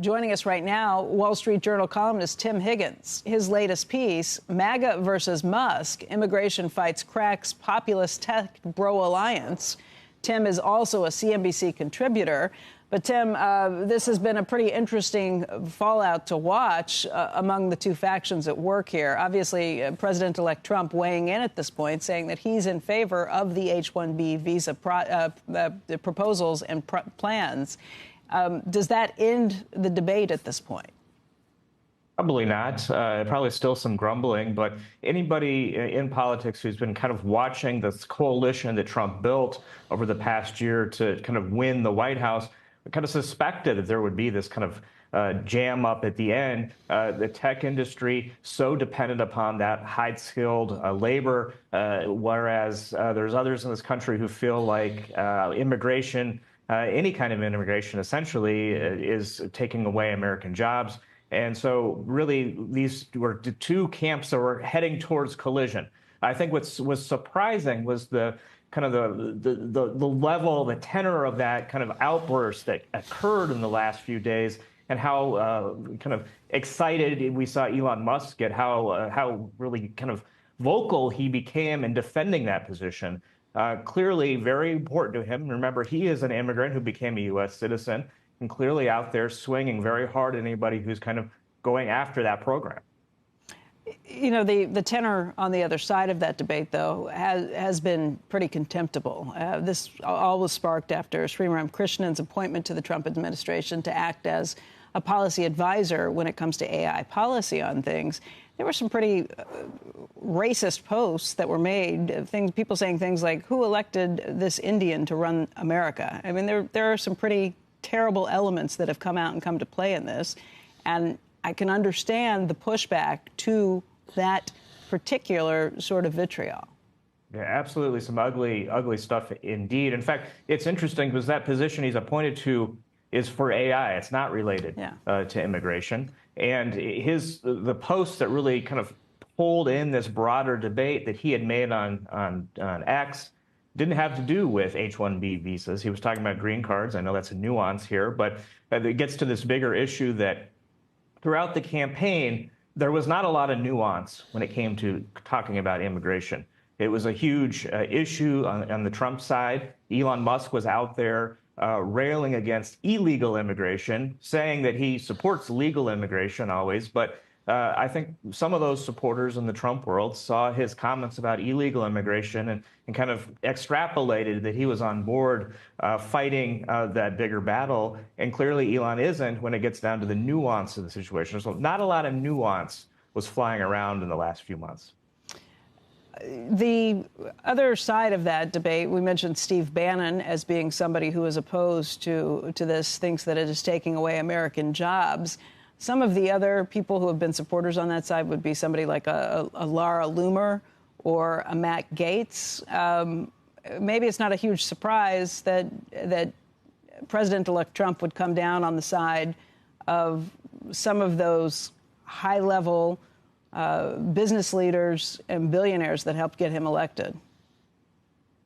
Joining us right now, Wall Street Journal columnist Tim Higgins. His latest piece, MAGA versus Musk, Immigration Fights Cracks Populist Tech Bro Alliance. Tim is also a CNBC contributor. But, Tim, this has been a pretty interesting fallout to watch among the two factions at work here. Obviously, President-elect Trump weighing in at this point, saying that he's in favor of the H-1B visa proposals and plans. Does that end the debate at this point? Probably not. Probably still some grumbling, but anybody in politics who's been kind of watching this coalition that Trump built over the past year to kind of win the White House kind of suspected that there would be this kind of jam up at the end. The tech industry so dependent upon that high-skilled labor, whereas there's others in this country who feel like immigration, any kind of immigration, essentially is taking away American jobs. And so really, these were the two camps that were heading towards collision. I think what was surprising was the kind of the level, the tenor of that kind of outburst that occurred in the last few days, and how kind of excited we saw Elon Musk get, how really kind of vocal he became in defending that position. Clearly very important to him. Remember, he is an immigrant who became a U.S. citizen, and clearly out there swinging very hard at anybody who's kind of going after that program. You know, the tenor on the other side of that debate, though, has been pretty contemptible. This all was sparked after Sriram Krishnan's appointment to the Trump administration to act as a policy advisor when it comes to AI policy on things. There were some pretty racist posts that were made, people saying things like, who elected this Indian to run America? I mean, there are some pretty terrible elements that have come out and come to play in this. And I can understand the pushback to that particular sort of vitriol. Yeah, absolutely. Some ugly, ugly stuff indeed. In fact, it's interesting because that position he's appointed to is for AI. It's not related to immigration. And the posts that really kind of pulled in this broader debate that he had made on X didn't have to do with H-1B visas. He was talking about green cards. I know that's a nuance here, but it gets to this bigger issue that throughout the campaign, there was not a lot of nuance when it came to talking about immigration. It was a huge issue on the Trump side. Elon Musk was out there railing against illegal immigration, saying that he supports legal immigration always. But I think some of those supporters in the Trump world saw his comments about illegal immigration and kind of extrapolated that he was on board fighting that bigger battle. And clearly Elon isn't when it gets down to the nuance of the situation. So not a lot of nuance was flying around in the last few months. The other side of that debate, we mentioned Steve Bannon as being somebody who is opposed to this, thinks that it is taking away American jobs. Some of the other people who have been supporters on that side would be somebody like a Laura Loomer or a Matt Gaetz. Maybe it's not a huge surprise that President-elect Trump would come down on the side of some of those high-level business leaders and billionaires that helped get him elected.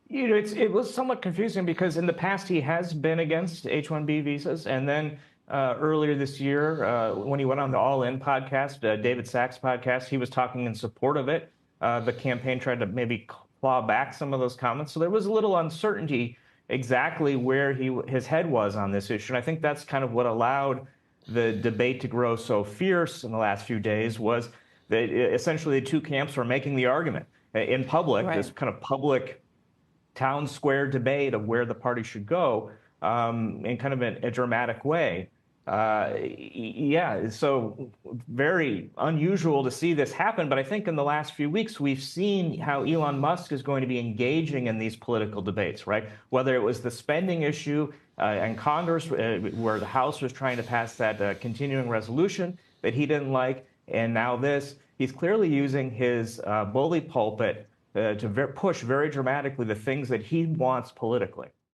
You know, it was somewhat confusing because in the past he has been against H-1B visas, and then earlier this year, when he went on the All In podcast, David Sachs podcast, he was talking in support of it. The campaign tried to maybe claw back some of those comments. So there was a little uncertainty exactly where his head was on this issue. And I think that's kind of what allowed the debate to grow so fierce in the last few days, was that essentially the two camps were making the argument in public, this kind of public town square debate of where the party should go in kind of a dramatic way. Yeah, so very unusual to see this happen. But I think in the last few weeks, we've seen how Elon Musk is going to be engaging in these political debates, right? Whether it was the spending issue in Congress, where the House was trying to pass that continuing resolution that he didn't like, and now this, he's clearly using his bully pulpit to push very dramatically the things that he wants politically.